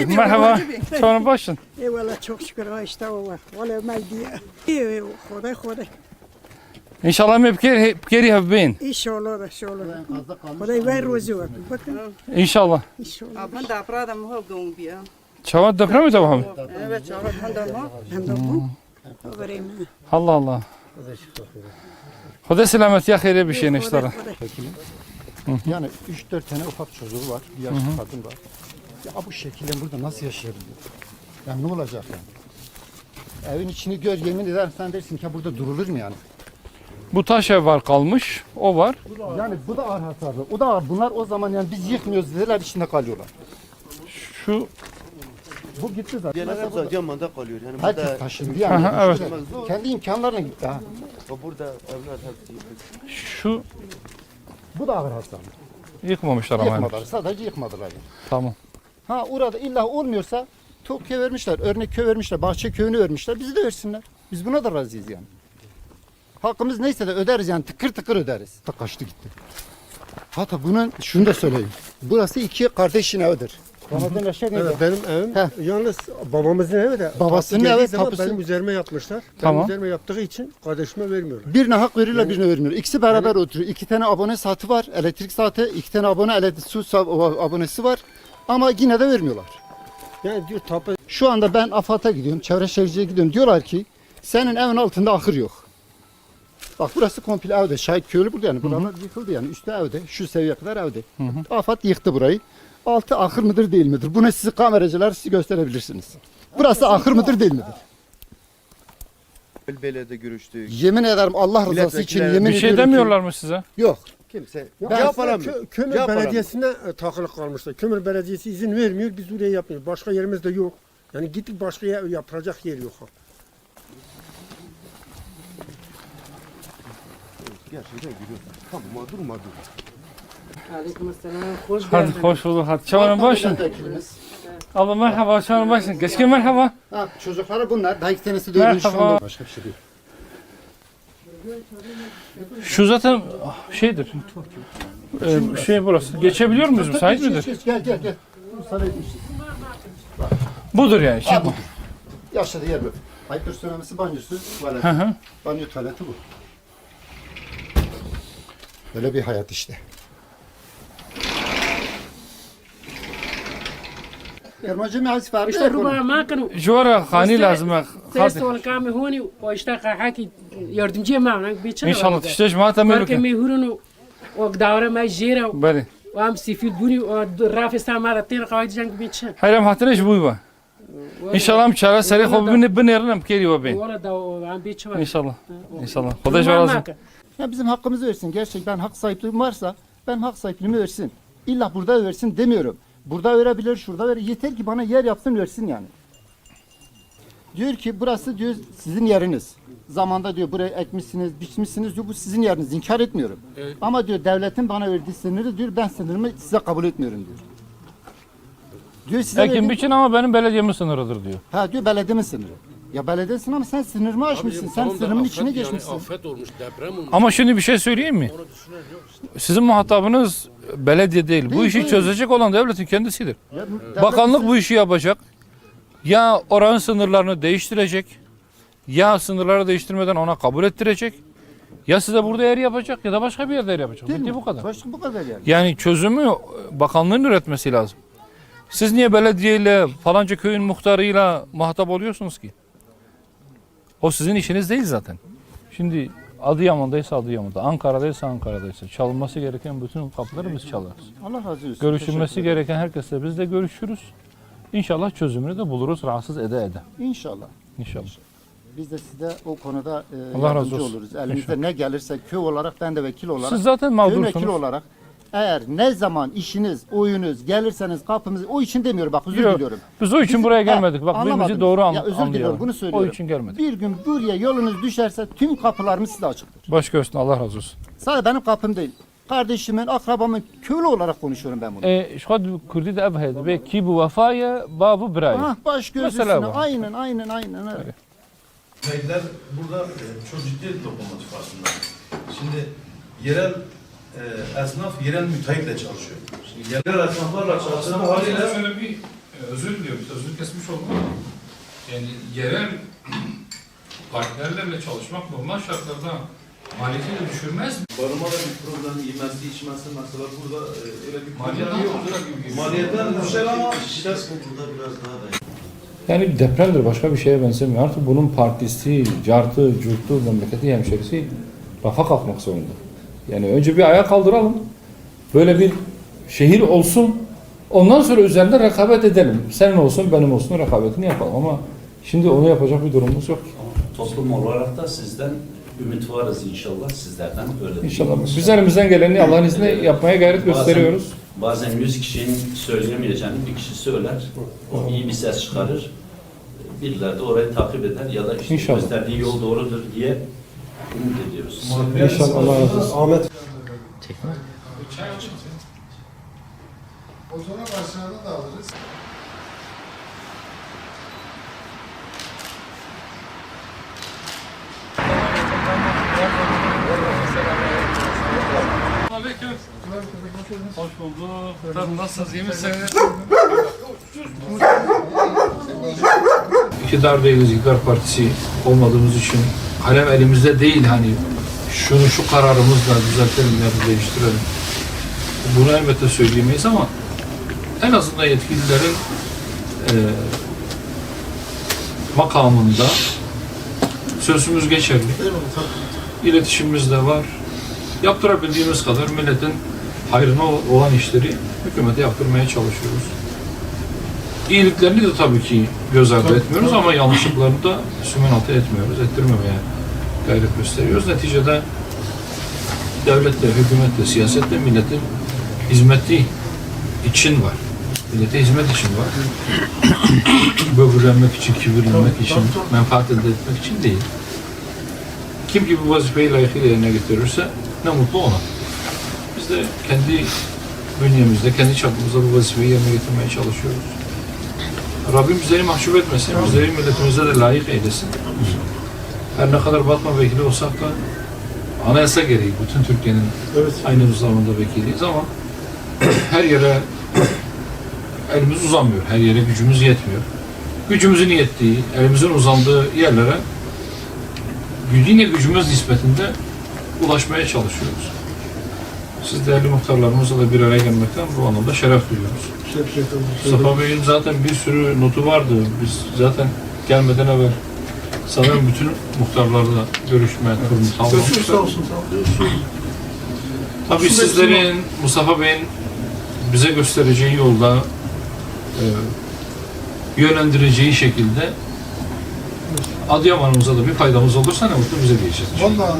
Merhaba. Sonra başın. Eyvallah çok şükür ha işte o var. Valla meydiye. Xoda. İnşallah hep geri hep beyin. İnşallah. Xoda ver rozu var. Bakın. İnşallah. İnşallah. Aman da prada mı holdum bir. Çava deprem mi devam? Evet çağır handama. Hanım. Vereyim. Allah Allah. Huda selamet ya hayırlı bir şey neştara. Yani 3-4 tane ufak çocuğu var, bir yaşlı kadın var. Ya bu şekilde burada nasıl yaşayabilir? Yani ne olacak yani? Evin içini gör, yemin ederim sen dersin ki burada durulur mu yani? Bu taş ev var kalmış. O var. Yani bu da ağır hasarlı, o da ağır. Bunlar o zaman yani biz yıkmıyoruz dediler, içinde kalıyorlar. Şu Bu gitti zaten. Diğerler hep zaten Yaman'da kalıyor. Yani Herkes burada, taşındı yani. Aha, evet. Kendi imkanlarına gitti ha. burada evler hepsi yıkık. şu Bu da ağır hasarlı. yıkmamışlar ama. Yıkmadılar, sadece yıkmadılar yani. Tamam. Ha orada illa olmuyorsa Tokyo vermişler, örnek köy vermişler, bahçe köyünü vermişler, bizi de versinler. Biz buna da razıyız yani. Hakkımız neyse de öderiz yani tıkır tıkır öderiz. Da kaçtı gitti. Hatta bunun şunu da söyleyeyim. Burası iki kardeşin evidir. Ramazan Reşat Evet, benim evim yalnız babamızın evi de Babasının tapu geldiği evi, zaman tapusu. benim üzerime yapmışlar. Tamam. Benim üzerime yaptığı için kardeşime vermiyorlar. birine hak verirler, birine vermiyor. İkisi beraber oturuyor. 2 tane abone saati var, elektrik saati, 2 tane abonesi var. Ama yine de vermiyorlar. Yani diyor tapu Şu anda ben AFAD'a gidiyorum, çevre şehirciye gidiyorum. Diyorlar ki senin evin altında ahır yok. Bak burası komple evde. Şahit köylü burada yani. Buralar yıkıldı yani. Üstü evde. Şu seviyeye kadar evde. AFAD yıktı burayı. Altı ahır mıdır değil midir? Bunu sizi kameracılar siz gösterebilirsiniz. Burası ahır mıdır değil midir? Belediye'de görüştük. Yemin ederim Allah rızası için Milletvekilleri yemin Bir şey ediyorum ki- demiyorlar mı size? Yok. Kimse ya cevap aslında alamıyor. Kömür Cevap Belediyesi'ne takılık kalmışlar. Kömür Belediyesi izin vermiyor. Biz oraya yapmıyoruz. Başka yerimiz de yok. Yani gittik başka yapılacak yer yok. Gerçekten gülüyor. Tamam durma dur. Aleykümselam. Hoş Hadi geldin. hoş bulduk. Hadi çavanın başın. Milletvekilimiz. Allah merhaba çavanın başın. Geçki merhaba. Ha, çocukları bunlar. Daha 2 tanesi de öldü şu Merhaba. anda. Başka bir şey değil. Şu zaten şeydir. Şey burası. Geçebiliyor muyuz? Müsait midir? Gel. Müsaade etmişiz. Budur yani. Ha budur. Yaşadığı yer bu. Ayıptır söylemesi banyosu, tuvaleti. Hı hı. Banyo tuvaleti bu. Böyle bir hayat işte. Ermacı mı az farklı? اشتغلوا ما كانوا Juvara hani lazım. تستوى كامي هوني واشتغل حكي yardımcı معنا بيتشنا İnşallah tişteş mata كان mülke. يهورنوا وقداورة ما جيرا Bari. وام سيفيد بوني ورافع استعمار التين قواعد جنگ بيتشنا Hayram hatırı iş buyba. İnşallah çara seri hobini binerim keri ve ben. ولا دا عم بيتشوا İnşallah. İnşallah. Kudaş razı. Ya bizim hakkımızı versin. Gerçekten hak sahipliğim varsa ben hak sahipliğimi versin. İlla burada versin demiyorum. Burada verebilir, şurada verir. Yeter ki bana yer yapsın versin yani. Diyor ki burası diyor sizin yeriniz. Zamanda diyor buraya ekmişsiniz, biçmişsiniz diyor bu sizin yeriniz. İnkar etmiyorum. Ama diyor devletin bana verdiği sınırı diyor ben sınırımı size kabul etmiyorum diyor. Diyor size Ekim verdiğim- biçin ama benim belediyemin sınırıdır diyor. Ha diyor belediyemin sınırı. Ya belediyesin ama sen sınırımı aşmışsın. Sen sınırımın içine geçmişsin. Afet olmuş, deprem olmuş. Ama şimdi bir şey söyleyeyim mi? Sizin muhatabınız belediye değil. Bu Değil, işi değil. çözecek olan devletin kendisidir. Ya, Bakanlık bu işi yapacak. Ya oranın sınırlarını değiştirecek. Ya sınırları değiştirmeden ona kabul ettirecek. Ya size burada yer yapacak ya da başka bir yerde yer yapacak. Değil Bitti mi? bu kadar. Başka bu kadar yani. Yani çözümü bakanlığın üretmesi lazım. Siz niye belediyeyle falanca köyün muhtarıyla muhatap oluyorsunuz ki? O sizin işiniz değil zaten. Şimdi Adıyaman'daysa Adıyaman'da, Ankara'daysa Ankara'daysa çalınması gereken bütün kapıları biz çalarız. Allah razı olsun. Görüşülmesi Teşekkür ederim. gereken herkesle biz de görüşürüz. İnşallah çözümünü de buluruz rahatsız ede. İnşallah. İnşallah. Biz de size o konuda Allah razı yardımcı olsun. oluruz. Elimizde İnşallah. ne gelirse köy olarak ben de vekil olarak. Siz zaten köy vekili mağdursunuz. olarak eğer ne zaman işiniz, oyunuz gelirseniz kapımız o için demiyorum bak özür Yok, diliyorum. Biz o için Bizim- buraya Ha, gelmedik. Bak anlamadınız. birbirimizi doğru Ya özür diliyorum anlayalım. bunu O söylüyorum. için gelmedik. Bir gün buraya yolunuz düşerse tüm kapılarımız size açıktır. Baş göğsüne Allah razı olsun. Sadece benim kapım değil. Kardeşimin, akrabamın köylü olarak konuşuyorum ben bunu. Şu kadar Kürdi de ev hedi. Ve ki bu vefaya babu birayı. Ha, baş göz Mesela üstüne. bu. Aynen öyle. Müteahhitler burada çok ciddi toplamatik aslında. Şimdi yerel esnaf yerel müteahhitle çalışıyor. Şimdi yerel esnaflarla çalışan haliyle özür diliyorum, sözünü kesmiş oldum ama yani yerel partnerlerle çalışmak normal şartlarda maliyeti de düşürmez mi? Barınma da bir problem, yemesi, içmesi mesela burada öyle bir Maliyetten problem yok. fatura gibi geliyor. Maliyetten düşer ama işte Yani depremdir, başka bir şeye benzemiyor. Artık bunun partisi, cartı, curtu, memleketi, hemşerisi rafa kalkmak zorunda. Yani önce bir ayağa kaldıralım. Böyle bir şehir olsun. Ondan sonra üzerinde rekabet edelim. Senin olsun, benim olsun rekabetini yapalım ama şimdi onu yapacak bir durumumuz yok. Toplum olarak da sizden ümit varız inşallah, sizlerden öyle. İnşallah. Biz elimizden geleni Allah'ın izniyle yapmaya gayret gösteriyoruz. Bazen 100 kişinin söyleyemeyeceğini bir kişi söyler, o iyi bir ses çıkarır. Birileri de orayı takip eder ya da işte İnşallah. gösterdiği yol doğrudur diye umut ediyoruz. İnşallah Allah razı olsun. Ahmet O zaman aşağıda da alırız. Aleyküm. Hoş bulduk. Tabii nasılsınız? İyi misiniz? İktidar değiliz, İktidar Partisi olmadığımız için kalem elimizde değil hani şunu şu kararımızla düzeltelim ya da değiştirelim. Bunu elbette söyleyemeyiz ama en azından yetkililerin makamında sözümüz geçerli. İletişimimiz de var. Yaptırabildiğimiz kadar milletin hayrına olan işleri hükümete yaptırmaya çalışıyoruz. İyiliklerini de tabii ki göz ardı etmiyoruz ama yanlışlıklarını da sümenatı etmiyoruz, ettirmemeye gayret gösteriyoruz. Neticede devletle, hükümetle, siyasetle milletin hizmeti için var. Millete hizmet için var. Böbürlenmek için, kibirlenmek için, menfaat elde etmek için değil. Kim gibi bu vazifeyi layıkıyla yerine getirirse ne mutlu ona. Biz de kendi bünyemizde, kendi çapımızda bu vazifeyi yerine getirmeye çalışıyoruz. Rabbim bizleri mahcup etmesin, bizleri milletimize de layık eylesin. Her ne kadar Batman vekili olsak da anayasa gereği bütün Türkiye'nin aynı zamanda vekiliyiz ama her yere elimiz uzanmıyor, her yere gücümüz yetmiyor. Gücümüzün yettiği, elimizin uzandığı yerlere yine gücümüz nispetinde ulaşmaya çalışıyoruz. Siz değerli muhtarlarımızla da bir araya gelmekten bu anlamda şeref duyuyoruz. Mustafa Bey'in zaten bir sürü notu vardı. Biz zaten gelmeden evvel sanırım bütün muhtarlarla görüşme turunu tamamlamıştık. Tabii sizlerin, Mustafa Bey'in bize göstereceği yolda yönlendireceği şekilde Adıyaman'ımıza da bir faydamız olursa ne mutlu bize diyeceğiz. Valla